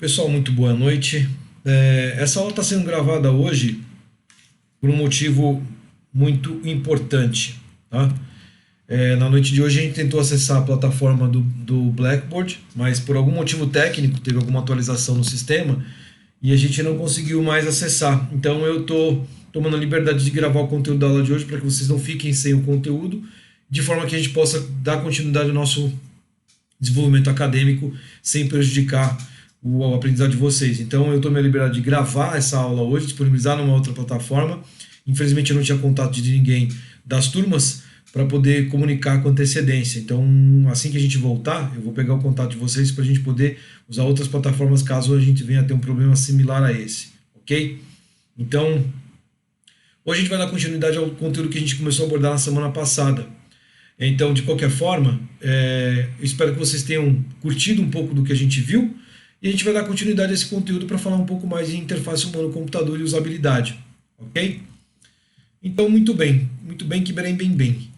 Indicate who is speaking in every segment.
Speaker 1: Pessoal, muito boa noite. Essa aula está sendo gravada hoje por um motivo muito importante. Tá? Na noite de hoje a gente tentou acessar a plataforma do Blackboard, mas por algum motivo técnico teve alguma atualização no sistema e a gente não conseguiu mais acessar. Então eu estou tomando a liberdade de gravar o conteúdo da aula de hoje para que vocês não fiquem sem o conteúdo, de forma que a gente possa dar continuidade ao nosso desenvolvimento acadêmico sem prejudicar o aprendizado de vocês. Então eu tomei a liberdade de gravar essa aula hoje, disponibilizar numa outra plataforma. Infelizmente eu não tinha contato de ninguém das turmas para poder comunicar com antecedência. Então assim que a gente voltar, eu vou pegar o contato de vocês para a gente poder usar outras plataformas caso a gente venha a ter um problema similar a esse, ok? Então hoje a gente vai dar continuidade ao conteúdo que a gente começou a abordar na semana passada. Então, de qualquer forma, eu espero que vocês tenham curtido um pouco do que a gente viu e a gente vai dar continuidade a esse conteúdo para falar um pouco mais de interface humano-computador e usabilidade, ok? Então, muito bem, que bem.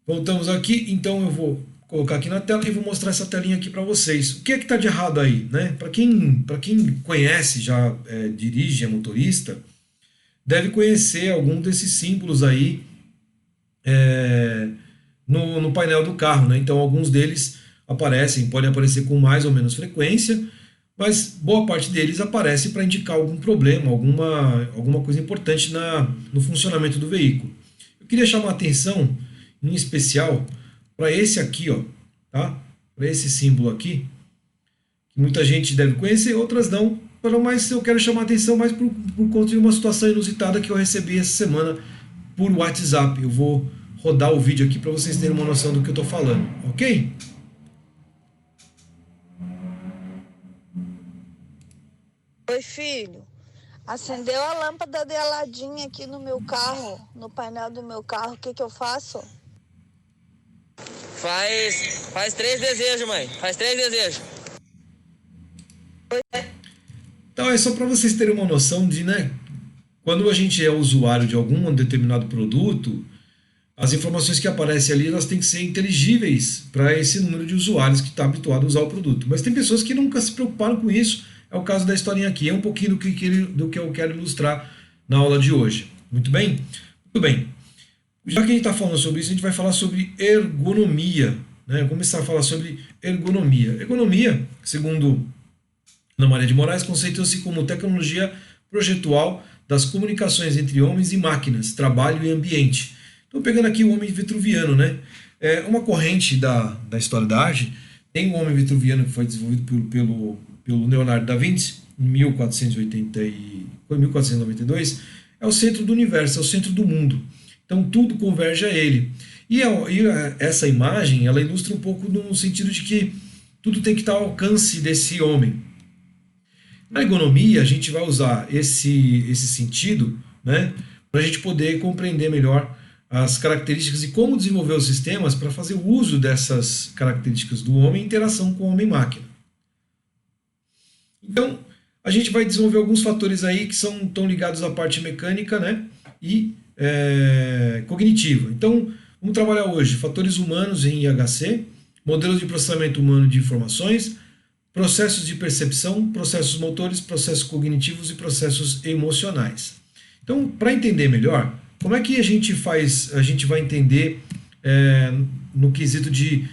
Speaker 1: Voltamos aqui, então eu vou colocar aqui na tela e vou mostrar essa telinha aqui para vocês. O que é que está de errado aí, né? Para quem conhece, já dirige, é motorista, deve conhecer algum desses símbolos aí no painel do carro, né? Então alguns deles podem aparecer com mais ou menos frequência, mas boa parte deles aparece para indicar algum problema, alguma coisa importante no funcionamento do veículo. Eu queria chamar a atenção, em especial, para esse aqui, ó, tá? Para esse símbolo aqui, que muita gente deve conhecer, outras não, mas eu quero chamar a atenção mais por conta de uma situação inusitada que eu recebi essa semana por WhatsApp. Eu vou rodar o vídeo aqui para vocês terem uma noção do que eu estou falando, ok?
Speaker 2: Oi, filho. Acendeu a lâmpada de Aladim aqui no meu carro, no painel do meu carro. O que eu faço?
Speaker 3: Faz 3 desejos, mãe. Faz 3 desejos.
Speaker 1: Então é só para vocês terem uma noção de, né? Quando a gente é usuário de algum determinado produto, as informações que aparecem ali, elas têm que ser inteligíveis para esse número de usuários que está habituado a usar o produto. Mas tem pessoas que nunca se preocuparam com isso. É o caso da historinha aqui. É um pouquinho do que eu quero ilustrar na aula de hoje. Muito bem? Muito bem. Já que a gente está falando sobre isso, a gente vai falar sobre ergonomia, né? Vamos começar a falar sobre ergonomia. Ergonomia, segundo Ana Maria de Moraes, conceita-se como tecnologia projetual das comunicações entre homens e máquinas, trabalho e ambiente. Então, pegando aqui o homem vitruviano, né? Uma corrente da história da arte tem o homem vitruviano que foi desenvolvido pelo Leonardo da Vinci em 1492. É o centro do universo, é o centro do mundo. Então, tudo converge a ele. E essa imagem, ela ilustra um pouco no sentido de que tudo tem que estar ao alcance desse homem. Na ergonomia, a gente vai usar esse sentido, né, para a gente poder compreender melhor as características e como desenvolver os sistemas para fazer o uso dessas características do homem em interação com o homem-máquina. Então, a gente vai desenvolver alguns fatores aí que estão ligados à parte mecânica, né, e cognitiva. Então, vamos trabalhar hoje fatores humanos em IHC, modelos de processamento humano de informações, processos de percepção, processos motores, processos cognitivos e processos emocionais. Então, para entender melhor, como é que a gente vai entender no quesito de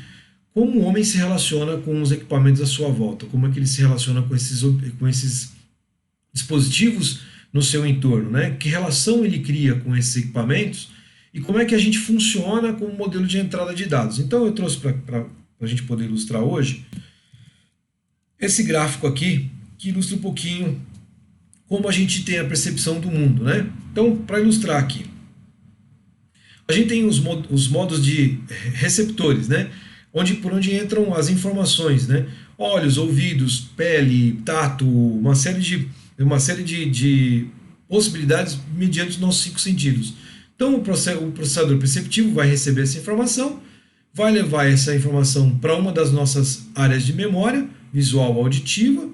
Speaker 1: como o homem se relaciona com os equipamentos à sua volta, como é que ele se relaciona com esses dispositivos no seu entorno, né? Que relação ele cria com esses equipamentos e como é que a gente funciona com o modelo de entrada de dados. Então eu trouxe para a gente poder ilustrar hoje esse gráfico aqui, que ilustra um pouquinho como a gente tem a percepção do mundo, né? Então, para ilustrar aqui, a gente tem os modos de receptores, né? Por onde entram as informações, né? Olhos, ouvidos, pele, tato, uma série de possibilidades mediante os nossos 5 sentidos. Então, o processador perceptivo vai receber essa informação, vai levar essa informação para uma das nossas áreas de memória, visual auditiva,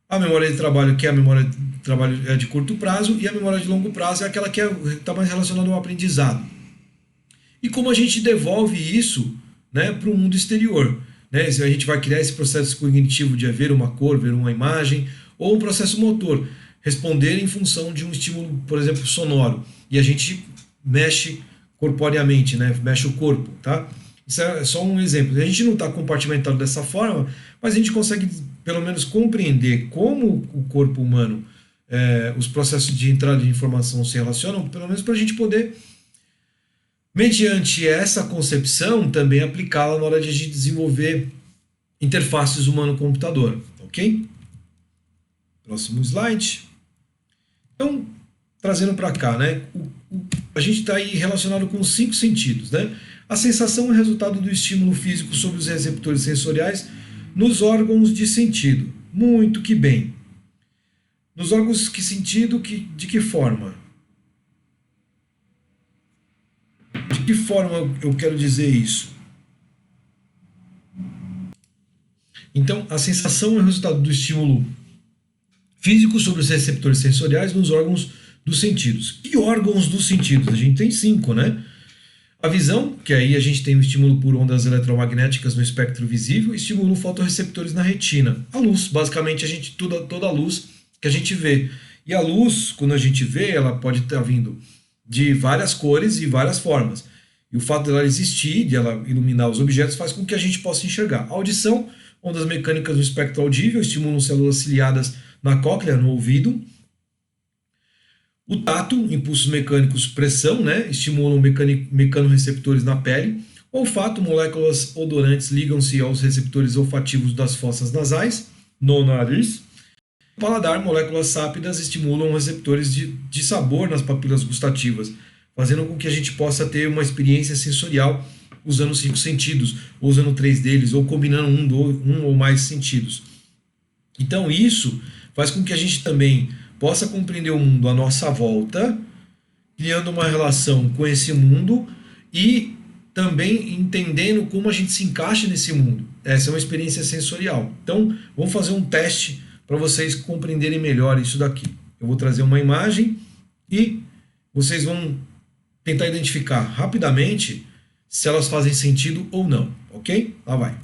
Speaker 1: a memória de trabalho, que é a memória de trabalho de curto prazo, e a memória de longo prazo é aquela que está mais relacionada ao aprendizado. E como a gente devolve isso, né, para o mundo exterior? né? A gente vai criar esse processo cognitivo de ver uma cor, ver uma imagem, ou um processo motor, responder em função de um estímulo, por exemplo, sonoro. E a gente mexe corporeamente, né? Mexe o corpo, tá? Isso é só um exemplo. A gente não está compartimentado dessa forma, mas a gente consegue pelo menos compreender como o corpo humano, os processos de entrada de informação se relacionam, pelo menos para a gente poder, mediante essa concepção, também aplicá-la na hora de a gente desenvolver interfaces humano-computador, ok? Próximo slide. Então, trazendo para cá, né? A gente está aí relacionado com os 5 sentidos, né? A sensação é resultado do estímulo físico sobre os receptores sensoriais nos órgãos de sentido. Muito que bem. Nos órgãos que sentido, de que forma? De que forma eu quero dizer isso? Então, a sensação é o resultado do estímulo físico sobre os receptores sensoriais nos órgãos dos sentidos. Que órgãos dos sentidos? A gente tem 5, né? A visão, que aí a gente tem o estímulo por ondas eletromagnéticas no espectro visível, e estímulo fotorreceptores na retina. A luz, basicamente, toda a luz que a gente vê. E a luz, quando a gente vê, ela pode estar vindo de várias cores e várias formas. E o fato dela existir, de ela iluminar os objetos, faz com que a gente possa enxergar. A audição, ondas mecânicas no espectro audível, estimulam células ciliadas na cóclea, no ouvido. O tato, impulsos mecânicos, pressão, né, estimulam mecanorreceptores na pele. O olfato, moléculas odorantes ligam-se aos receptores olfativos das fossas nasais, no nariz. O paladar, moléculas sápidas estimulam receptores de sabor nas papilas gustativas, fazendo com que a gente possa ter uma experiência sensorial usando os 5 sentidos, ou usando 3 deles, ou combinando um ou mais sentidos. Então isso faz com que a gente também possa compreender o mundo à nossa volta, criando uma relação com esse mundo e também entendendo como a gente se encaixa nesse mundo. Essa é uma experiência sensorial. Então, vamos fazer um teste para vocês compreenderem melhor isso daqui. Eu vou trazer uma imagem e vocês vão tentar identificar rapidamente se elas fazem sentido ou não, ok? Lá vai.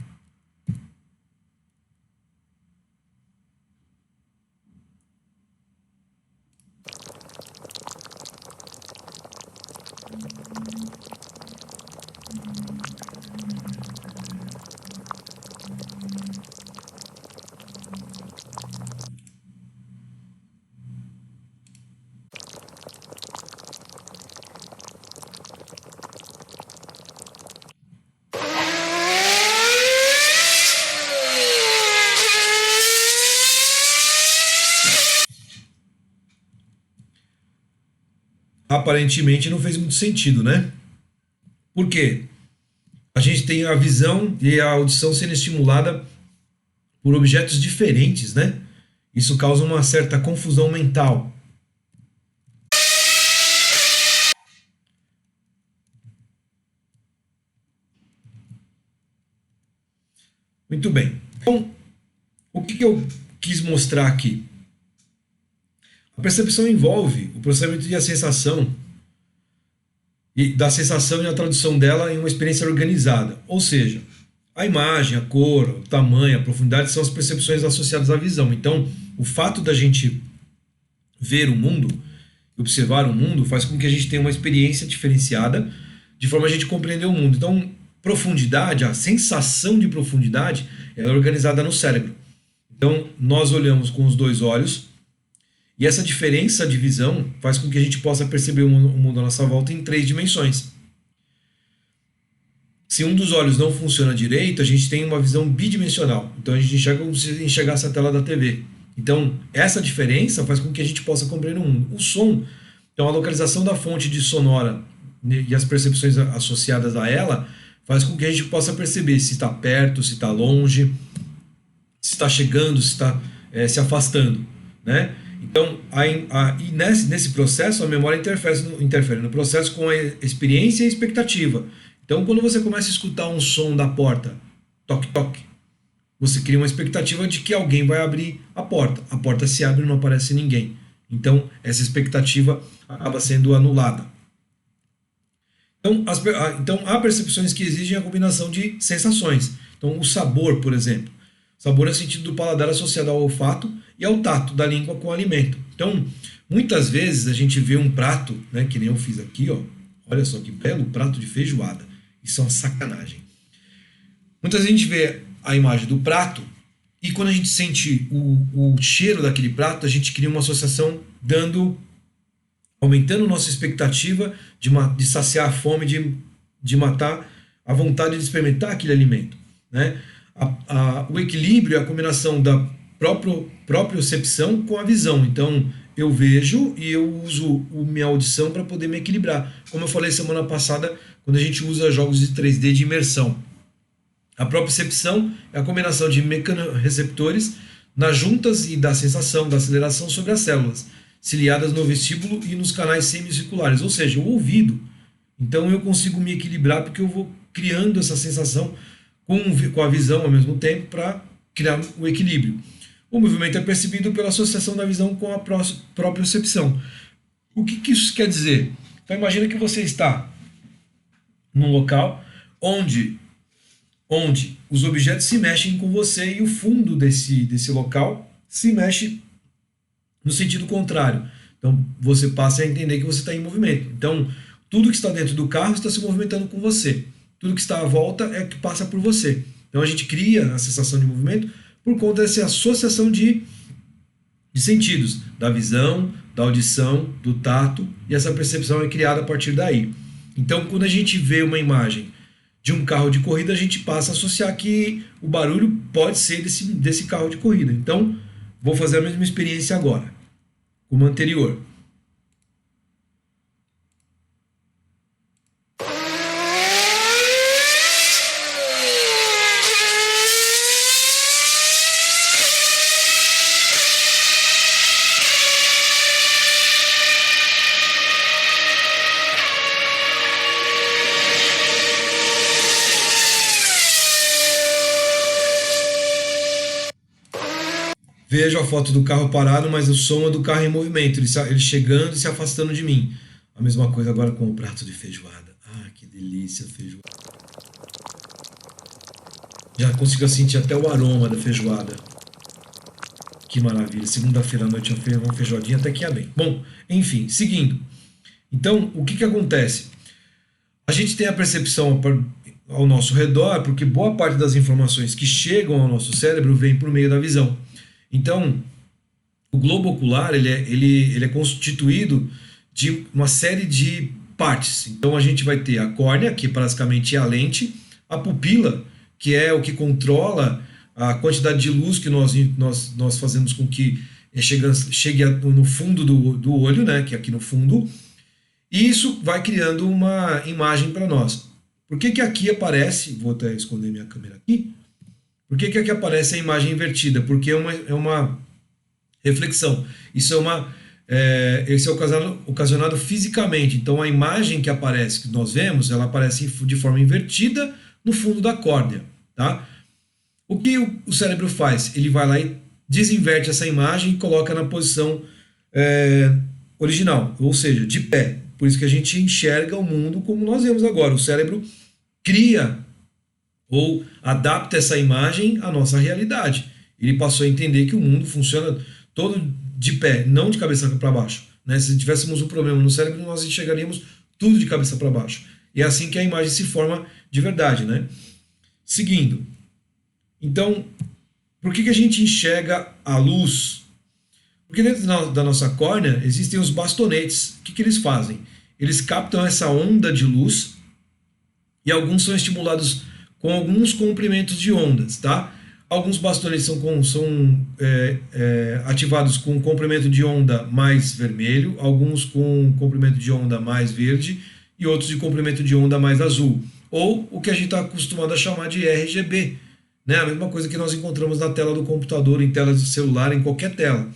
Speaker 1: Aparentemente não fez muito sentido, né? Por quê? A gente tem a visão e a audição sendo estimulada por objetos diferentes, né? Isso causa uma certa confusão mental. Muito bem. Então, o que eu quis mostrar aqui? A percepção envolve o processamento da sensação e a tradução dela em uma experiência organizada. Ou seja, a imagem, a cor, o tamanho, a profundidade são as percepções associadas à visão. Então, o fato da gente ver o mundo, observar o mundo, faz com que a gente tenha uma experiência diferenciada, de forma a gente compreender o mundo. Então, profundidade, a sensação de profundidade, ela é organizada no cérebro. Então, nós olhamos com os 2 olhos, e essa diferença de visão faz com que a gente possa perceber o mundo à nossa volta em 3 dimensões. Se um dos olhos não funciona direito, a gente tem uma visão bidimensional. Então a gente enxerga como se enxergasse a tela da TV. Então essa diferença faz com que a gente possa compreender o mundo. O som, então a localização da fonte de sonora e as percepções associadas a ela faz com que a gente possa perceber se está perto, se está longe, se está chegando, se está se afastando, né? Então, nesse processo, a memória interfere no processo com a experiência e a expectativa. Então, quando você começa a escutar um som da porta, toque, toque, você cria uma expectativa de que alguém vai abrir a porta se abre e não aparece ninguém. Então, essa expectativa acaba sendo anulada. Então, há percepções que exigem a combinação de sensações. Então, Então, o sabor, por exemplo. Sabor é o sentido do paladar associado ao olfato e ao tato da língua com o alimento. Então, muitas vezes a gente vê um prato, né, que nem eu fiz aqui, ó. Olha só que belo prato de feijoada. Isso é uma sacanagem. Muitas vezes a gente vê a imagem do prato e quando a gente sente o cheiro daquele prato, a gente cria uma associação aumentando nossa expectativa de saciar a fome, de matar a vontade de experimentar aquele alimento, né? O equilíbrio é a combinação da propriocepção com a visão. Então, eu vejo e eu uso minha audição para poder me equilibrar. Como eu falei semana passada, quando a gente usa jogos de 3D de imersão. A propriocepção é a combinação de mecanorreceptores nas juntas e da sensação, da aceleração sobre as células, ciliadas no vestíbulo e nos canais semicirculares, ou seja, o ouvido. Então eu consigo me equilibrar porque eu vou criando essa sensação com a visão ao mesmo tempo para criar o equilíbrio. O movimento é percebido pela associação da visão com a propriocepção. O que isso quer dizer? Então imagina que você está num local onde os objetos se mexem com você e o fundo desse local se mexe no sentido contrário. Então você passa a entender que você está em movimento. Então tudo que está dentro do carro está se movimentando com você. Tudo que está à volta é que passa por você. Então a gente cria a sensação de movimento por conta dessa associação de sentidos, da visão, da audição, do tato, e essa percepção é criada a partir daí. Então quando a gente vê uma imagem de um carro de corrida, a gente passa a associar que o barulho pode ser desse carro de corrida. Então vou fazer a mesma experiência agora, como anterior. Vejo a foto do carro parado, mas o som é do carro em movimento, ele chegando e se afastando de mim. A mesma coisa agora com o prato de feijoada. Ah, que delícia, feijoada. Já consigo sentir até o aroma da feijoada. Que maravilha. Segunda-feira à noite eu fiz uma feijoadinha, até que ia bem. Bom, enfim, seguindo. Então, o que acontece? A gente tem a percepção ao nosso redor, porque boa parte das informações que chegam ao nosso cérebro vem por meio da visão. Então, o globo ocular ele é constituído de uma série de partes. Então, a gente vai ter a córnea, que basicamente é a lente, a pupila, que é o que controla a quantidade de luz que nós fazemos com que chegue no fundo do olho, né, que é aqui no fundo, e isso vai criando uma imagem para nós. Por que aqui aparece, vou até esconder minha câmera aqui, por que aqui aparece a imagem invertida? Porque é uma reflexão. Isso é ocasionado fisicamente. Então a imagem que aparece, que nós vemos, ela aparece de forma invertida no fundo da córnea. Tá? O que o cérebro faz? Ele vai lá e desinverte essa imagem e coloca na posição original, ou seja, de pé. Por isso que a gente enxerga o mundo como nós vemos agora. O cérebro cria ou adapta essa imagem à nossa realidade. Ele passou a entender que o mundo funciona todo de pé, não de cabeça para baixo. Né? Se tivéssemos um problema no cérebro, nós enxergaríamos tudo de cabeça para baixo. E é assim que a imagem se forma de verdade. Né? Seguindo. Então, por que a gente enxerga a luz? Porque dentro da nossa córnea existem os bastonetes. O que eles fazem? Eles captam essa onda de luz e alguns são estimulados com alguns comprimentos de ondas, tá? Alguns bastonetes são ativados com comprimento de onda mais vermelho, alguns com comprimento de onda mais verde e outros de comprimento de onda mais azul. Ou o que a gente está acostumado a chamar de RGB, né? A mesma coisa que nós encontramos na tela do computador, em tela de celular, em qualquer tela.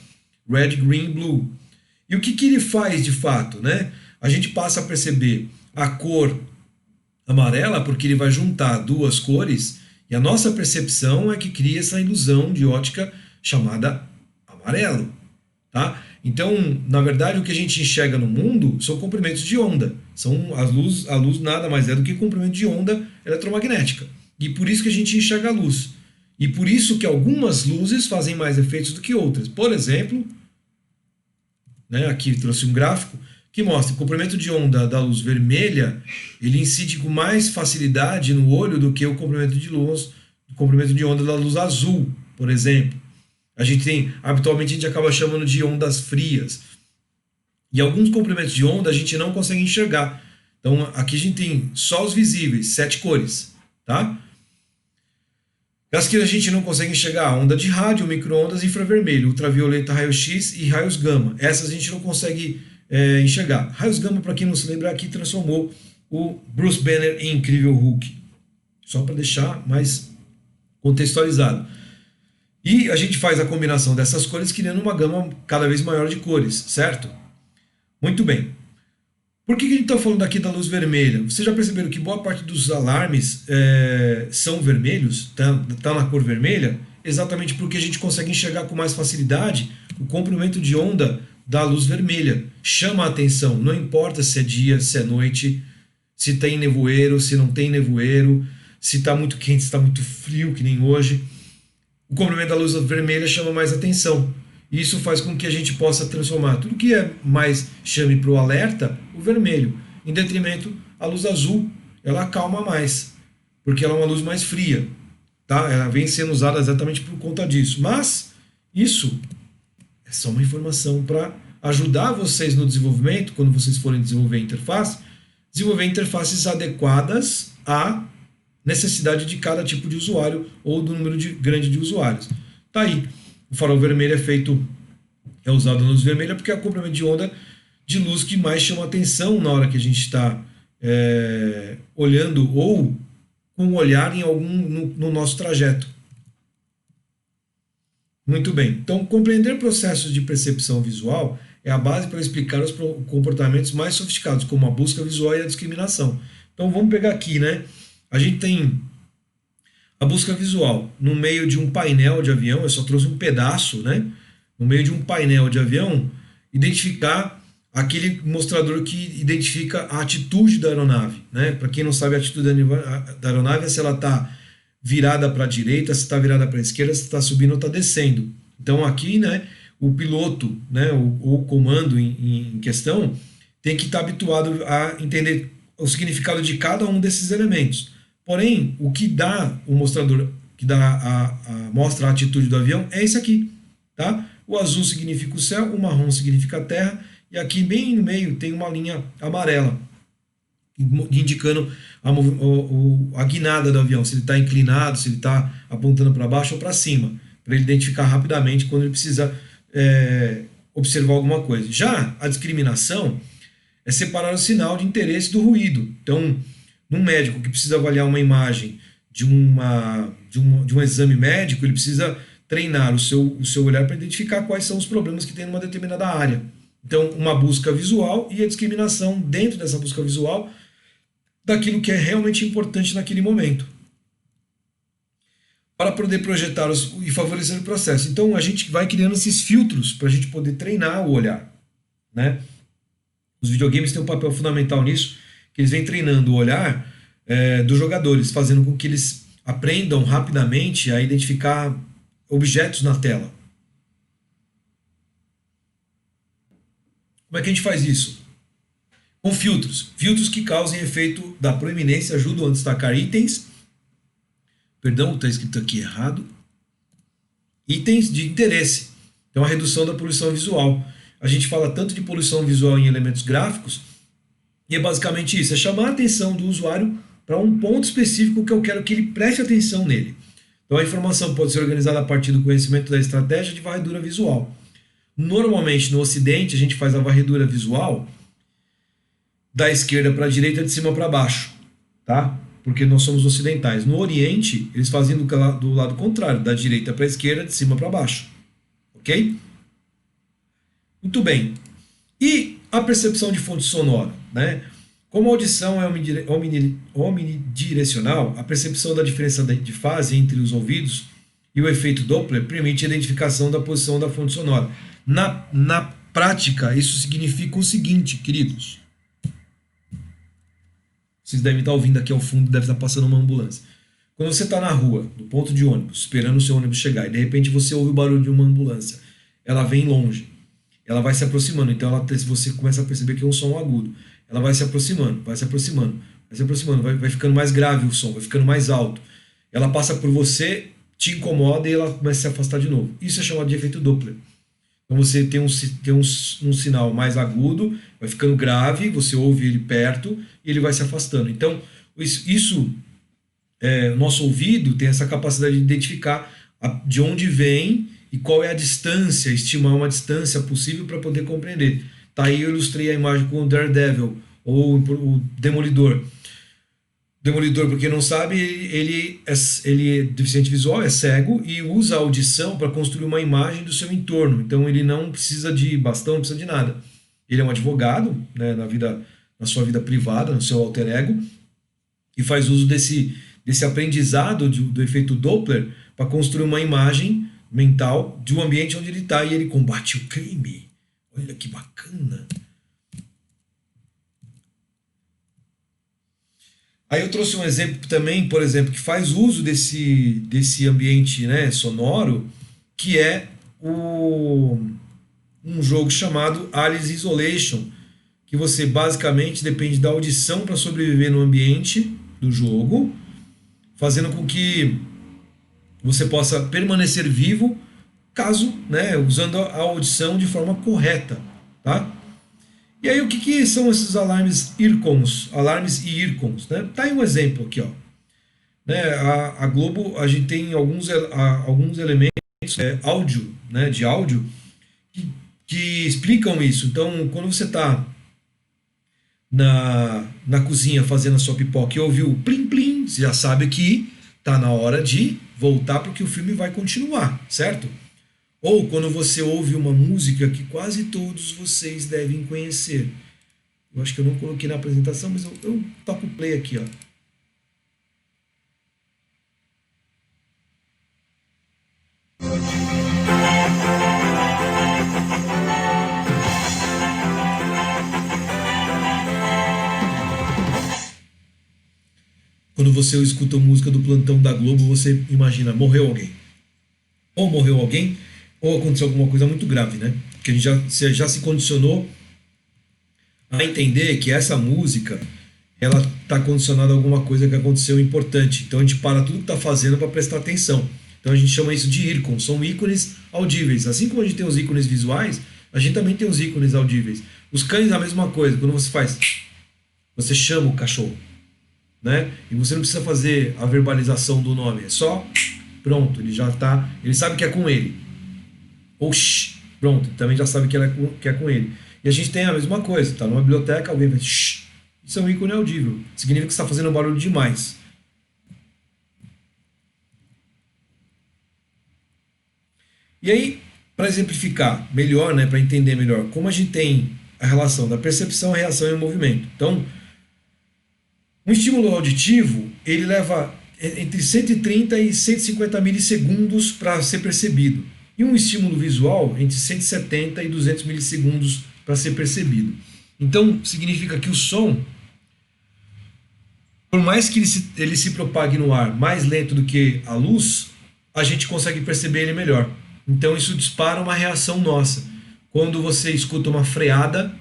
Speaker 1: Red, green, blue. E o que ele faz de fato, né? A gente passa a perceber a cor amarela porque ele vai juntar duas cores e a nossa percepção é que cria essa ilusão de ótica chamada amarelo, tá? Então, na verdade, o que a gente enxerga no mundo são comprimentos de onda. A luz nada mais é do que comprimento de onda eletromagnética, E por isso que a gente enxerga a luz. E por isso que algumas luzes fazem mais efeitos do que outras. Por exemplo, né, aqui trouxe um gráfico que mostra que o comprimento de onda da luz vermelha ele incide com mais facilidade no olho do que o comprimento de onda da luz azul, por exemplo. Habitualmente a gente acaba chamando de ondas frias. E alguns comprimentos de onda a gente não consegue enxergar. Então aqui a gente tem só os visíveis, 7 cores, tá? As que a gente não consegue enxergar, onda de rádio, micro-ondas, infravermelho, ultravioleta, raio-x e raios gama. Essas a gente não consegue enxergar. Raios gama, para quem não se lembra, aqui transformou o Bruce Banner em Incrível Hulk. Só para deixar mais contextualizado. E a gente faz a combinação dessas cores criando uma gama cada vez maior de cores, certo? Muito bem. Por que a gente está falando aqui da luz vermelha? Vocês já perceberam que boa parte dos alarmes são vermelhos, tá na cor vermelha? Exatamente porque a gente consegue enxergar com mais facilidade o comprimento de onda da luz vermelha. Chama a atenção, não importa se é dia, se é noite, se tem nevoeiro, se não tem nevoeiro, se está muito quente, se está muito frio, que nem hoje. O comprimento da luz vermelha chama mais atenção. Isso faz com que a gente possa transformar tudo que é mais chame para o alerta, o vermelho, em detrimento a luz azul, ela acalma mais, porque ela é uma luz mais fria, tá? Ela vem sendo usada exatamente por conta disso. Mas isso é só uma informação para ajudar vocês no desenvolvimento, quando vocês forem desenvolver interfaces adequadas à necessidade de cada tipo de usuário ou do número grande de usuários. Tá aí. O farol vermelho é usado na luz vermelha porque é o comprimento de onda de luz que mais chama atenção na hora que a gente está olhando ou com um olhar em no nosso trajeto. Muito bem. Então, compreender processos de percepção visual é a base para explicar os comportamentos mais sofisticados, como a busca visual e a discriminação. Então, vamos pegar aqui, né? A gente tem a busca visual no meio de um painel de avião, eu só trouxe um pedaço, né? No meio de um painel de avião, identificar aquele mostrador que identifica a atitude da aeronave, né? Para quem não sabe, a atitude da aeronave é se ela está virada para a direita, se está virada para a esquerda, se está subindo ou está descendo. Então aqui, né, o piloto, né, o comando em questão, tem que estar habituado a entender o significado de cada um desses elementos. Porém, o que dá o mostrador, que mostra a atitude do avião, é esse aqui, tá? O azul significa o céu, o marrom significa a terra, e aqui bem no meio tem uma linha amarela, indicando a guinada do avião, se ele está inclinado, se ele está apontando para baixo ou para cima, para ele identificar rapidamente quando ele precisa observar alguma coisa. Já a discriminação é separar o sinal de interesse do ruído. Então, num médico que precisa avaliar uma imagem de um exame médico, ele precisa treinar o seu olhar para identificar quais são os problemas que tem numa determinada área. Então, uma busca visual e a discriminação dentro dessa busca visual daquilo que é realmente importante naquele momento, para poder projetar e favorecer o processo. Então, a gente vai criando esses filtros para a gente poder treinar o olhar, né? Os videogames têm um papel fundamental nisso, que eles vêm treinando o olhar dos jogadores, fazendo com que eles aprendam rapidamente a identificar objetos na tela. Como é que a gente faz isso? Com filtros. Filtros que causem efeito da proeminência, ajudam a destacar itens. Perdão, está escrito aqui errado. Itens de interesse. Então, a redução da poluição visual. A gente fala tanto de poluição visual em elementos gráficos, e é basicamente isso, é chamar a atenção do usuário para um ponto específico que eu quero que ele preste atenção nele. Então a informação pode ser organizada a partir do conhecimento da estratégia de varredura visual. Normalmente no Ocidente a gente faz a varredura visual da esquerda para a direita, de cima para baixo, tá? Porque nós somos ocidentais. No Oriente eles fazem do lado contrário, da direita para a esquerda, de cima para baixo, ok? Muito bem. E a percepção de fonte sonora, né? Como a audição é omnidirecional, a percepção da diferença de fase entre os ouvidos e o efeito Doppler permite a identificação da posição da fonte sonora. Na prática, isso significa o seguinte, queridos. Vocês devem estar ouvindo aqui ao fundo, deve estar passando uma ambulância. Quando você está na rua, no ponto de ônibus, esperando o seu ônibus chegar, e de repente você ouve o barulho de uma ambulância, ela vem longe, ela vai se aproximando, então você começa a perceber que é um som agudo. Ela vai se aproximando, vai se aproximando, vai se aproximando, vai ficando mais grave o som, vai ficando mais alto. Ela passa por você, te incomoda e ela começa a se afastar de novo. Isso é chamado de efeito Doppler. Então você tem um sinal mais agudo, vai ficando grave, você ouve ele perto e ele vai se afastando. Então, o nosso ouvido tem essa capacidade de identificar de onde vem e qual é a distância, estimar uma distância possível para poder compreender. Tá aí eu ilustrei a imagem com o Daredevil, ou o Demolidor. Demolidor, para quem não sabe, ele é deficiente visual, é cego e usa a audição para construir uma imagem do seu entorno. Então ele não precisa de bastão, não precisa de nada. Ele é um advogado, né, na sua vida privada, no seu alter ego, e faz uso desse aprendizado do efeito Doppler para construir uma imagem mental de um ambiente onde ele está e ele combate o crime. Olha que bacana. Aí eu trouxe um exemplo também, por exemplo, que faz uso desse ambiente, né, sonoro, que é um jogo chamado Alice Isolation, que você basicamente depende da audição para sobreviver no ambiente do jogo, fazendo com que você possa permanecer vivo caso, né, usando a audição de forma correta, tá? E aí, o que são esses alarmes IRCONs? Alarmes e IRCONs, né? Tá aí um exemplo aqui, ó. Né, a Globo, a gente tem alguns elementos áudio, né, de áudio, que explicam isso. Então, quando você está na cozinha fazendo a sua pipoca e ouviu o plim-plim, você já sabe que tá na hora de voltar porque o filme vai continuar, certo? Ou quando você ouve uma música que quase todos vocês devem conhecer. Eu acho que eu não coloquei na apresentação, mas eu toco o play aqui, ó. Quando você escuta a música do plantão da Globo, você imagina, morreu alguém. Ou morreu alguém, ou aconteceu alguma coisa muito grave, né? Porque a gente já se condicionou a entender que essa música, ela está condicionada a alguma coisa que aconteceu importante. Então a gente para tudo que está fazendo para prestar atenção. Então a gente chama isso de IRCON, são ícones audíveis. Assim como a gente tem os ícones visuais, a gente também tem os ícones audíveis. Os cães, a mesma coisa. Quando você faz, você chama o cachorro, né? E você não precisa fazer a verbalização do nome, é só pronto, ele já tá, ele sabe que é com ele. Ou pronto, também já sabe que é com ele. E a gente tem a mesma coisa, tá numa biblioteca, alguém vai isso é um ícone audível, significa que você está fazendo barulho demais. E aí, para exemplificar melhor, né, para entender melhor como a gente tem a relação da percepção, a reação e o movimento. Então, um estímulo auditivo, ele leva entre 130 e 150 milissegundos para ser percebido. E um estímulo visual, entre 170 e 200 milissegundos para ser percebido. Então, significa que o som, por mais que ele se propague no ar mais lento do que a luz, a gente consegue perceber ele melhor. Então, isso dispara uma reação nossa. Quando você escuta uma freada,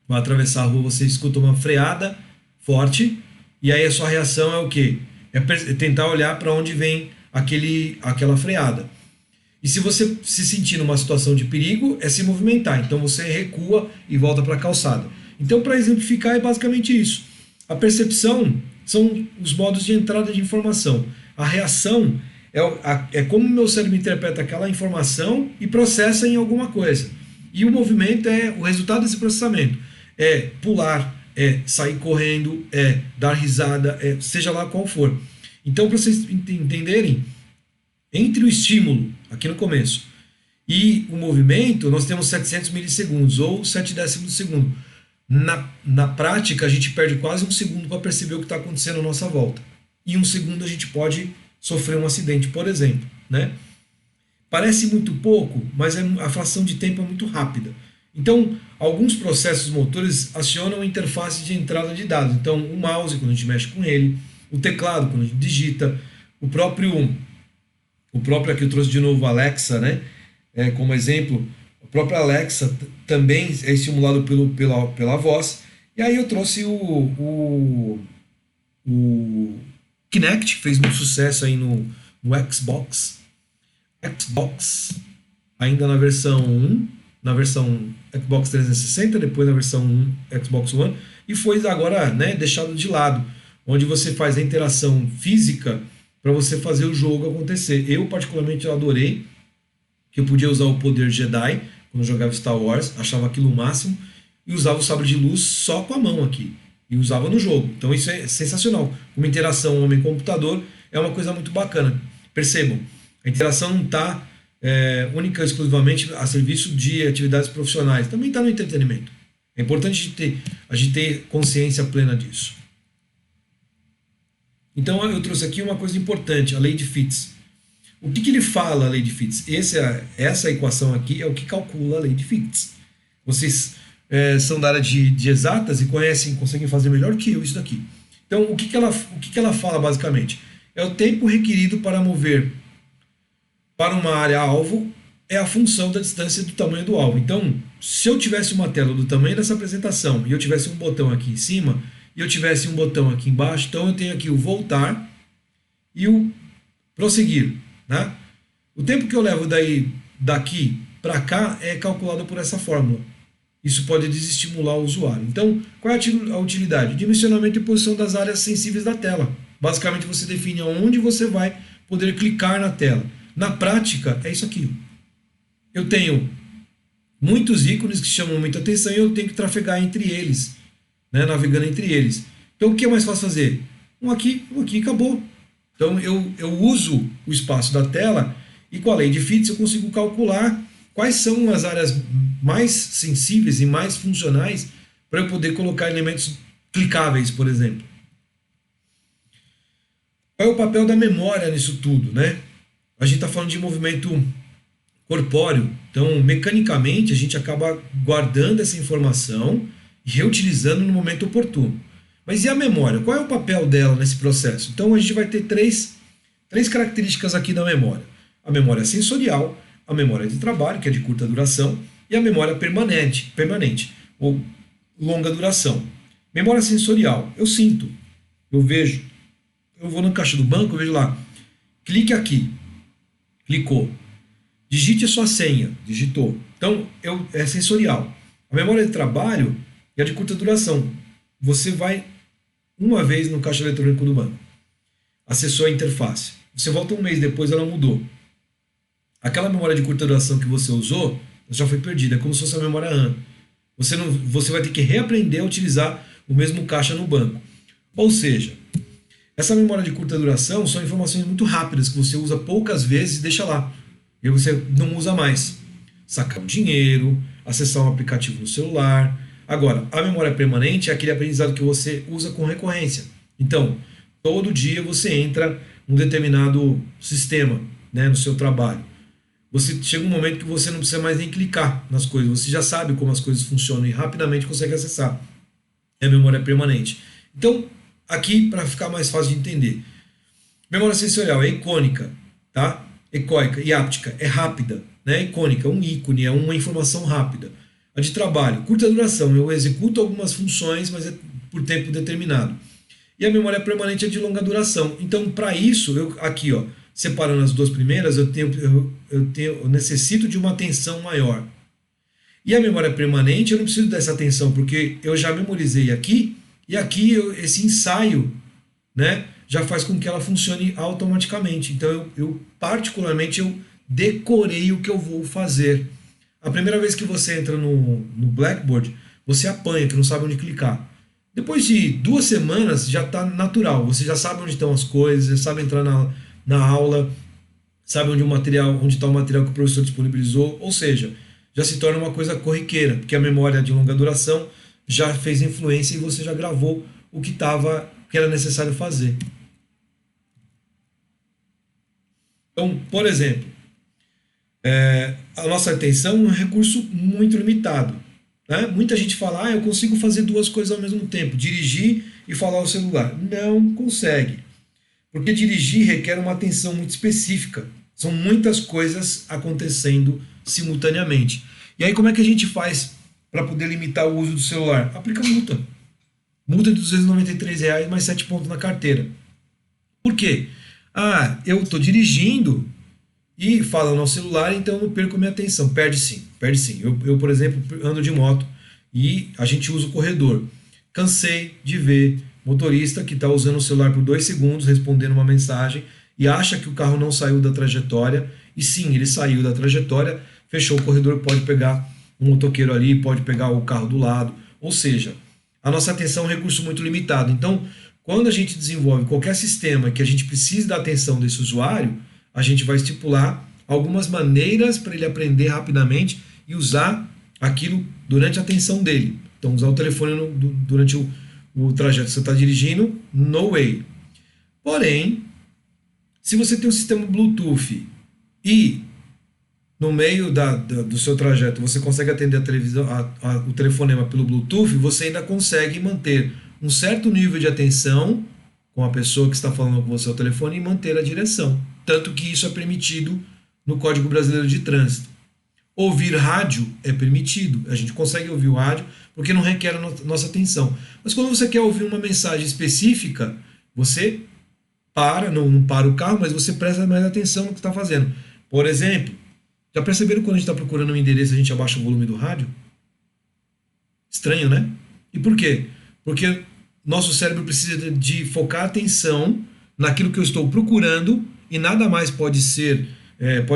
Speaker 1: vai atravessar a rua, você escuta uma freada forte, e aí a sua reação é o quê? É tentar olhar para onde vem aquela freada. E se você se sentir numa situação de perigo, é se movimentar. Então você recua e volta para a calçada. Então, para exemplificar, é basicamente isso. A percepção são os modos de entrada de informação. A reação é como o meu cérebro interpreta aquela informação e processa em alguma coisa. E o movimento é o resultado desse processamento. É pular, é sair correndo, é dar risada, seja lá qual for. Então, para vocês entenderem, entre o estímulo, aqui no começo, e o movimento, nós temos 700 milissegundos, ou 7 décimos de segundo. Na prática, a gente perde quase um segundo para perceber o que está acontecendo à nossa volta. Em um segundo, a gente pode sofrer um acidente, por exemplo, né? Parece muito pouco, mas a fração de tempo é muito rápida. Então, alguns processos motores acionam a interface de entrada de dados. Então, o mouse, quando a gente mexe com ele, O teclado, quando a gente digita, o próprio aqui eu trouxe de novo a Alexa, né? Como exemplo, a própria Alexa também é estimulado pela voz. E aí eu trouxe o Kinect, que fez muito sucesso aí no Xbox, ainda na versão 1, na versão Xbox 360, depois na versão 1 Xbox One, e foi agora, né, deixado de lado, onde você faz a interação física para você fazer o jogo acontecer. Eu particularmente adorei que eu podia usar o poder Jedi quando eu jogava Star Wars, achava aquilo o máximo, e usava o sabre de luz só com a mão aqui, e usava no jogo. Então isso é sensacional. Uma interação homem-computador é uma coisa muito bacana. Percebam, a interação não está única e exclusivamente a serviço de atividades profissionais, também está no entretenimento. É importante a gente ter consciência plena disso. Então eu trouxe aqui uma coisa importante, a lei de Fitts. O que ele fala, a lei de Fitts? Essa equação aqui é o que calcula a lei de Fitts. Vocês são da área de exatas e conseguem fazer melhor que eu isso daqui. Então, o que ela fala basicamente? É o tempo requerido para mover para uma área-alvo é a função da distância do tamanho do alvo. Então, se eu tivesse uma tela do tamanho dessa apresentação e eu tivesse um botão aqui em cima e eu tivesse um botão aqui embaixo, então eu tenho aqui o voltar e o prosseguir, né? O tempo que eu levo daqui para cá é calculado por essa fórmula. Isso pode desestimular o usuário. Então, qual é a utilidade? Dimensionamento e posição das áreas sensíveis da tela. Basicamente, você define aonde você vai poder clicar na tela. Na prática, é isso aqui. Eu tenho muitos ícones que chamam muita atenção e eu tenho que trafegar entre eles, né, navegando entre eles. Então, o que é mais fácil fazer? Um aqui, acabou. Então, eu uso o espaço da tela e com a lei de Fitts eu consigo calcular quais são as áreas mais sensíveis e mais funcionais para eu poder colocar elementos clicáveis, por exemplo. Qual é o papel da memória nisso tudo, né? A gente está falando de movimento corpóreo, então mecanicamente a gente acaba guardando essa informação e reutilizando no momento oportuno. Mas e a memória? Qual é o papel dela nesse processo? Então a gente vai ter três características aqui da memória. A memória sensorial, a memória de trabalho, que é de curta duração, e a memória permanente ou longa duração. Memória sensorial, eu sinto, eu vejo, eu vou na caixa do banco, eu vejo lá, clique aqui, clicou, digite a sua senha, digitou. Então, é sensorial. A memória de trabalho é de curta duração. Você vai uma vez no caixa eletrônico do banco, acessou a interface. Você volta um mês depois, ela mudou. Aquela memória de curta duração que você usou já foi perdida, é como se fosse a memória RAM. Você vai ter que reaprender a utilizar o mesmo caixa no banco. Ou seja, essa memória de curta duração são informações muito rápidas que você usa poucas vezes e deixa lá. E você não usa mais. Sacar um dinheiro, acessar um aplicativo no celular. Agora, a memória permanente é aquele aprendizado que você usa com recorrência. Então, todo dia você entra num determinado sistema, né, no seu trabalho. Você chega um momento que você não precisa mais nem clicar nas coisas. Você já sabe como as coisas funcionam e rapidamente consegue acessar. É memória permanente. Então, aqui, para ficar mais fácil de entender, memória sensorial é icônica, tá? Ecoica e áptica é rápida, né? Icônica, um ícone, é uma informação rápida. A de trabalho, curta duração, eu executo algumas funções, mas é por tempo determinado. E a memória permanente é de longa duração. Então, para isso, eu aqui, ó, separando as duas primeiras, eu necessito de uma atenção maior. E a memória permanente, eu não preciso dessa atenção, porque eu já memorizei aqui, e aqui esse ensaio, né, já faz com que ela funcione automaticamente. Então, particularmente, eu decorei o que eu vou fazer. A primeira vez que você entra no Blackboard, você apanha, que não sabe onde clicar. Depois de 2 semanas, já está natural. Você já sabe onde estão as coisas, já sabe entrar na aula, sabe onde está o material que o professor disponibilizou. Ou seja, já se torna uma coisa corriqueira, porque a memória de longa duração já fez influência e você já gravou o que era necessário fazer. Então, por exemplo, a nossa atenção é um recurso muito limitado, né? Muita gente fala, eu consigo fazer 2 coisas ao mesmo tempo, dirigir e falar ao celular. Não consegue. Porque dirigir requer uma atenção muito específica. São muitas coisas acontecendo simultaneamente. E aí como é que a gente faz para poder limitar o uso do celular? Aplica multa. Multa de R$ 293 mais 7 pontos na carteira. Por quê? Eu estou dirigindo e falo no celular, então eu não perco minha atenção. Perde sim, perde sim. Eu, por exemplo, ando de moto e a gente usa o corredor. Cansei de ver motorista que está usando o celular por 2 segundos, respondendo uma mensagem, e acha que o carro não saiu da trajetória, e sim, ele saiu da trajetória, fechou o corredor, pode pegar um motoqueiro ali, pode pegar o carro do lado, ou seja, a nossa atenção é um recurso muito limitado. Então, quando a gente desenvolve qualquer sistema que a gente precise da atenção desse usuário, a gente vai estipular algumas maneiras para ele aprender rapidamente e usar aquilo durante a atenção dele. Então, usar o telefone durante o trajeto que você está dirigindo, no way. Porém, se você tem um sistema Bluetooth e no meio do seu trajeto você consegue atender a televisão, o telefonema pelo Bluetooth, você ainda consegue manter um certo nível de atenção com a pessoa que está falando com você ao telefone e manter a direção. Tanto que isso é permitido no Código Brasileiro de Trânsito. Ouvir rádio é permitido, a gente consegue ouvir o rádio porque não requer a nossa atenção. Mas quando você quer ouvir uma mensagem específica, você não para o carro, mas você presta mais atenção no que está fazendo. Por exemplo, já perceberam quando a gente está procurando um endereço a gente abaixa o volume do rádio? Estranho, né? E por quê? Porque nosso cérebro precisa de focar a atenção naquilo que eu estou procurando e nada mais pode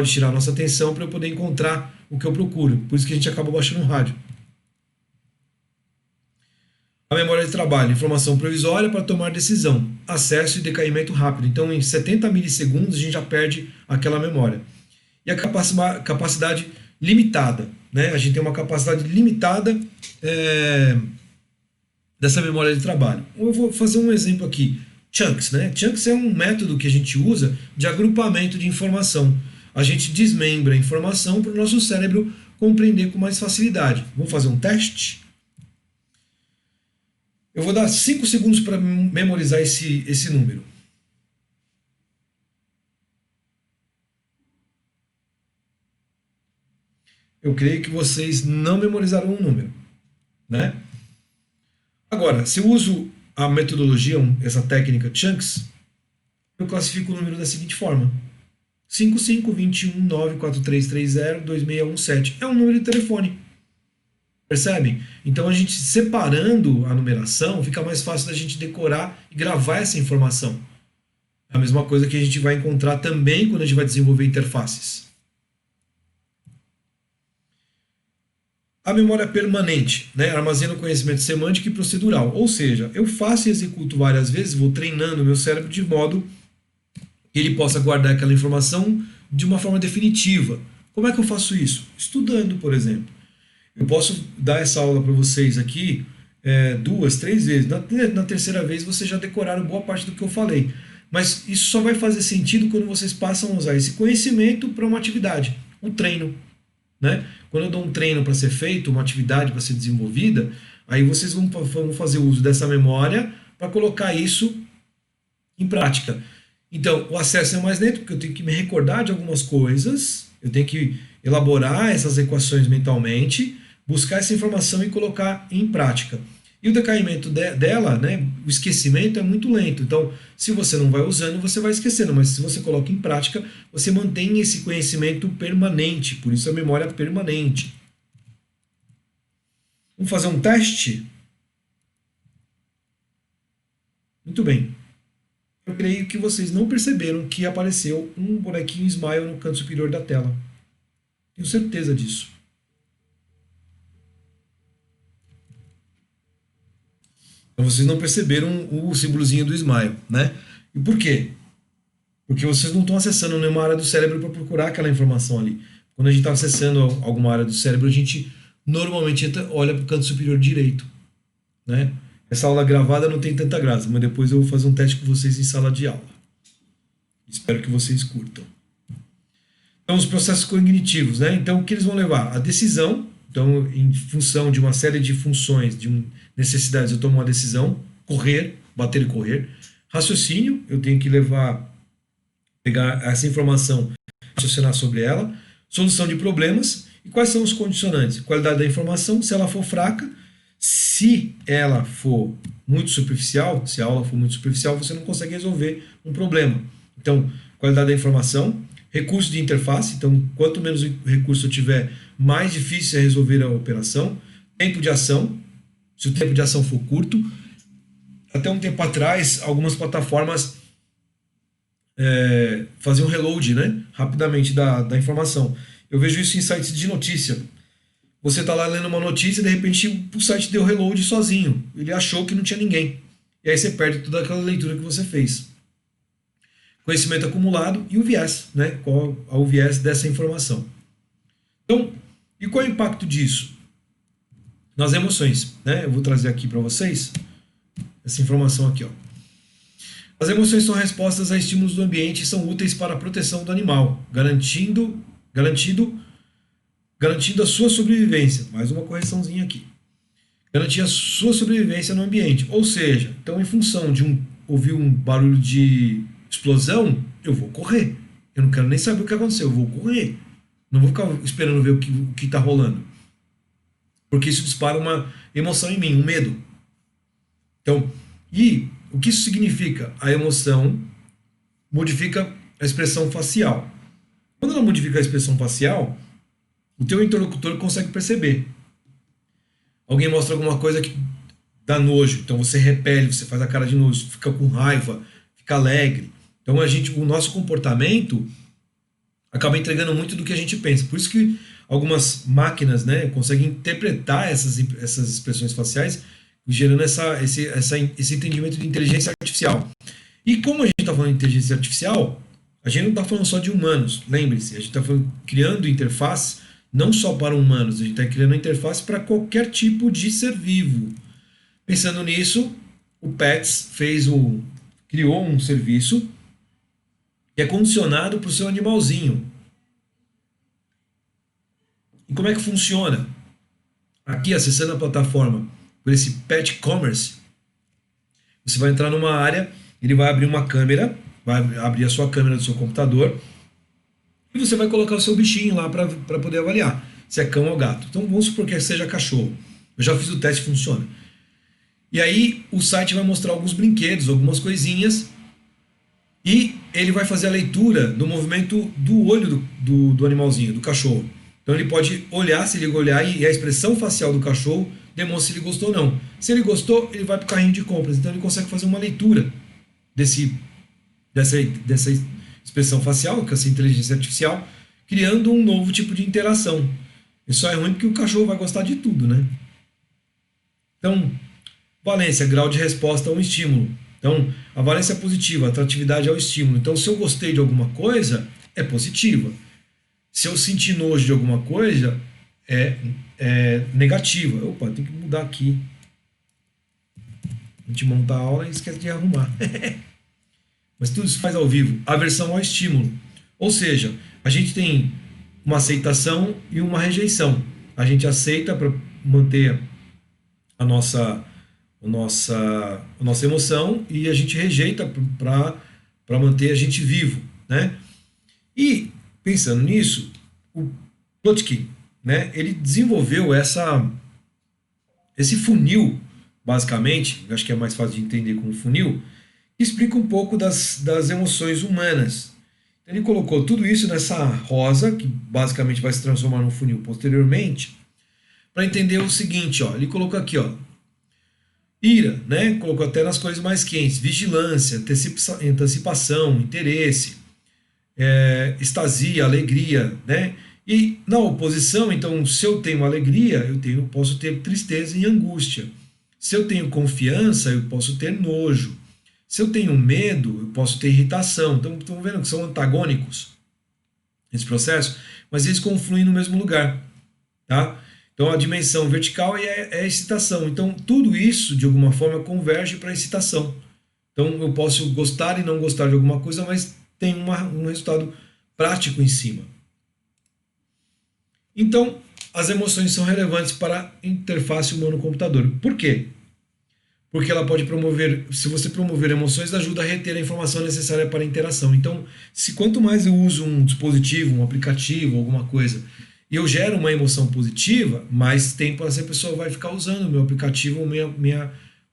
Speaker 1: tirar a nossa atenção para eu poder encontrar o que eu procuro. Por isso que a gente acaba baixando o rádio. A memória de trabalho, informação provisória para tomar decisão, acesso e decaimento rápido. Então, em 70 milissegundos, a gente já perde aquela memória. E a capacidade limitada, né? A gente tem uma capacidade limitada dessa memória de trabalho. Eu vou fazer um exemplo aqui. Chunks, né? Chunks é um método que a gente usa de agrupamento de informação. A gente desmembra a informação para o nosso cérebro compreender com mais facilidade. Vamos fazer um teste? Eu vou dar 5 segundos para memorizar esse número. Eu creio que vocês não memorizaram um número, né? Agora, se eu uso a metodologia, essa técnica Chunks, eu classifico o número da seguinte forma: 55219433302617. É um número de telefone. Percebem? Então a gente separando a numeração fica mais fácil da gente decorar e gravar essa informação. É a mesma coisa que a gente vai encontrar também quando a gente vai desenvolver interfaces. A memória permanente, né? Armazena o conhecimento semântico e procedural. Ou seja, eu faço e executo várias vezes, vou treinando o meu cérebro de modo que ele possa guardar aquela informação de uma forma definitiva. Como é que eu faço isso? Estudando, por exemplo. Eu posso dar essa aula para vocês aqui 2, 3 vezes. Na terceira vez vocês já decoraram boa parte do que eu falei. Mas isso só vai fazer sentido quando vocês passam a usar esse conhecimento para uma atividade, um treino, né? Quando eu dou um treino para ser feito, uma atividade para ser desenvolvida, aí vocês vão fazer uso dessa memória para colocar isso em prática. Então, o acesso é mais lento, porque eu tenho que me recordar de algumas coisas, eu tenho que elaborar essas equações mentalmente, buscar essa informação e colocar em prática. E o decaimento dela, né, o esquecimento é muito lento. Então, se você não vai usando, você vai esquecendo. Mas se você coloca em prática, você mantém esse conhecimento permanente. Por isso a memória permanente. Vamos fazer um teste? Muito bem. Eu creio que vocês não perceberam que apareceu um bonequinho Smile no canto superior da tela. Tenho certeza disso. Então vocês não perceberam o símbolozinho do Smile, né? E por quê? Porque vocês não estão acessando nenhuma área do cérebro para procurar aquela informação ali. Quando a gente está acessando alguma área do cérebro, a gente normalmente olha para o canto superior direito, né? Essa aula gravada não tem tanta graça, mas depois eu vou fazer um teste com vocês em sala de aula. Espero que vocês curtam. Então, os processos cognitivos, né? Então, o que eles vão levar? A decisão. Então, em função de uma série de funções, de necessidades, eu tomo uma decisão, correr, bater e correr. Raciocínio, eu tenho que pegar essa informação, raciocinar sobre ela. Solução de problemas. E quais são os condicionantes? Qualidade da informação, se ela for fraca. Se ela for muito superficial, se a aula for muito superficial, você não consegue resolver um problema. Então, qualidade da informação, recurso de interface, então quanto menos recurso eu tiver, mais difícil é resolver a operação. Tempo de ação, se o tempo de ação for curto. Até um tempo atrás, algumas plataformas faziam reload, né, rapidamente da informação. Eu vejo isso em sites de notícia. Você está lá lendo uma notícia e de repente o site deu reload sozinho. Ele achou que não tinha ninguém. E aí você perde toda aquela leitura que você fez. Conhecimento acumulado e o viés, né? Qual é o viés dessa informação? Então, e qual é o impacto disso? Nas emoções, né? Eu vou trazer aqui para vocês essa informação aqui, ó. As emoções são respostas a estímulos do ambiente e são úteis para a proteção do animal, garantindo a sua sobrevivência. Mais uma correçãozinha aqui. Garantir a sua sobrevivência no ambiente. Ou seja, então em função de ouvir um barulho de explosão, eu vou correr. Eu não quero nem saber o que aconteceu, eu vou correr. Não vou ficar esperando ver o que está rolando. Porque isso dispara uma emoção em mim, um medo. Então, e o que isso significa? A emoção modifica a expressão facial. Quando ela modifica a expressão facial, o teu interlocutor consegue perceber. Alguém mostra alguma coisa que dá nojo, então você repele, você faz a cara de nojo, fica com raiva, fica alegre. Então o nosso comportamento acaba entregando muito do que a gente pensa. Por isso que algumas máquinas, né, conseguem interpretar essas expressões faciais, gerando esse entendimento de inteligência artificial. E como a gente está falando de inteligência artificial, a gente não está falando só de humanos. Lembre-se, a gente está criando interface não só para humanos, a gente está criando interface para qualquer tipo de ser vivo. Pensando nisso, o Pets criou um serviço que é condicionado para o seu animalzinho. E como é que funciona? Aqui, acessando a plataforma por esse Pet Commerce, você vai entrar numa área, ele vai abrir uma câmera, vai abrir a sua câmera do seu computador, e você vai colocar o seu bichinho lá para poder avaliar se é cão ou gato. Então vamos supor que seja cachorro. Eu já fiz o teste, funciona. E aí o site vai mostrar alguns brinquedos, algumas coisinhas, e ele vai fazer a leitura do movimento do olho do animalzinho, do cachorro. Então ele pode olhar, se ele olhar, e a expressão facial do cachorro demonstra se ele gostou ou não. Se ele gostou, ele vai para o carrinho de compras. Então ele consegue fazer uma leitura dessa expressão facial, com essa inteligência artificial, criando um novo tipo de interação. Isso só é ruim porque o cachorro vai gostar de tudo, né? Então, valência, grau de resposta a um estímulo. Então, a valência é positiva, a atratividade ao estímulo. Então, se eu gostei de alguma coisa, é positiva. Se eu sentir nojo de alguma coisa, é negativa. Opa, tem que mudar aqui. A gente monta a aula e esquece de arrumar. Mas tudo se faz ao vivo. Aversão ao estímulo. Ou seja, a gente tem uma aceitação e uma rejeição. A gente aceita para manter a nossa emoção e a gente rejeita para manter a gente vivo, né? E, pensando nisso, o Plotkin, né, ele desenvolveu esse funil, basicamente, acho que é mais fácil de entender como funil, que explica um pouco das emoções humanas. Ele colocou tudo isso nessa rosa, que basicamente vai se transformar num funil posteriormente, para entender o seguinte, ó, ele colocou aqui, ó, ira, né, colocou até nas cores mais quentes, vigilância, antecipação, interesse, extasia, alegria, né, e na oposição, então, se eu tenho alegria, eu posso ter tristeza e angústia. Se eu tenho confiança, eu posso ter nojo. Se eu tenho medo, eu posso ter irritação. Então, estão vendo que são antagônicos esse processo, mas eles confluem no mesmo lugar, tá? Então, a dimensão vertical é a excitação. Então, tudo isso, de alguma forma, converge para a excitação. Então, eu posso gostar e não gostar de alguma coisa, mas tem um resultado prático em cima. Então, as emoções são relevantes para a interface humano-computador. Por quê? porque ela pode promover, se você promover emoções, ajuda a reter a informação necessária para a interação. Então, se quanto mais eu uso um dispositivo, um aplicativo, alguma coisa, e eu gero uma emoção positiva, mais tempo essa pessoa vai ficar usando o meu aplicativo,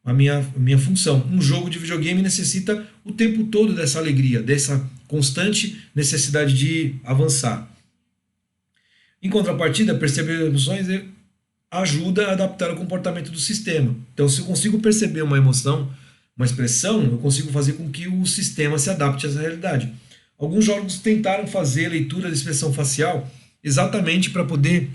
Speaker 1: a minha função. Um jogo de videogame necessita o tempo todo dessa alegria, dessa constante necessidade de avançar. Em contrapartida, perceber emoções ajuda a adaptar o comportamento do sistema. Então, se eu consigo perceber uma emoção, uma expressão, eu consigo fazer com que o sistema se adapte a essa realidade. Alguns jogos tentaram fazer leitura de expressão facial exatamente para poder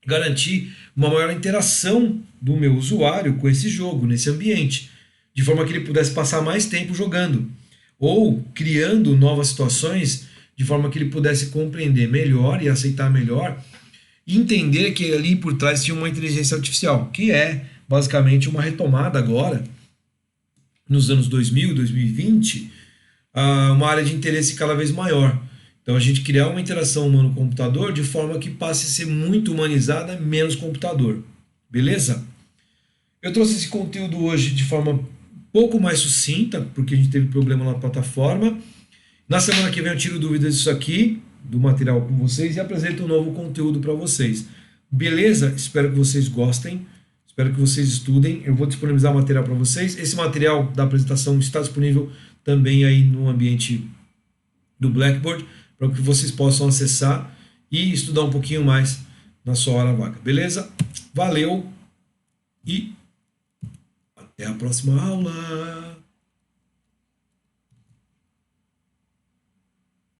Speaker 1: garantir uma maior interação do meu usuário com esse jogo, nesse ambiente, de forma que ele pudesse passar mais tempo jogando, ou criando novas situações, de forma que ele pudesse compreender melhor e aceitar melhor, e entender que ali por trás tinha uma inteligência artificial, que é basicamente uma retomada agora, nos anos 2000, 2020, uma área de interesse cada vez maior. Então a gente criar uma interação humano-computador de forma que passe a ser muito humanizada, menos computador. Beleza? Eu trouxe esse conteúdo hoje de forma um pouco mais sucinta, porque a gente teve problema na plataforma. Na semana que vem eu tiro dúvidas disso aqui, do material com vocês, e apresento um novo conteúdo para vocês. Beleza? Espero que vocês gostem, espero que vocês estudem. Eu vou disponibilizar o material para vocês. Esse material da apresentação está disponível também aí no ambiente do Blackboard, para que vocês possam acessar e estudar um pouquinho mais na sua hora vaga. Beleza? Valeu e até a próxima aula!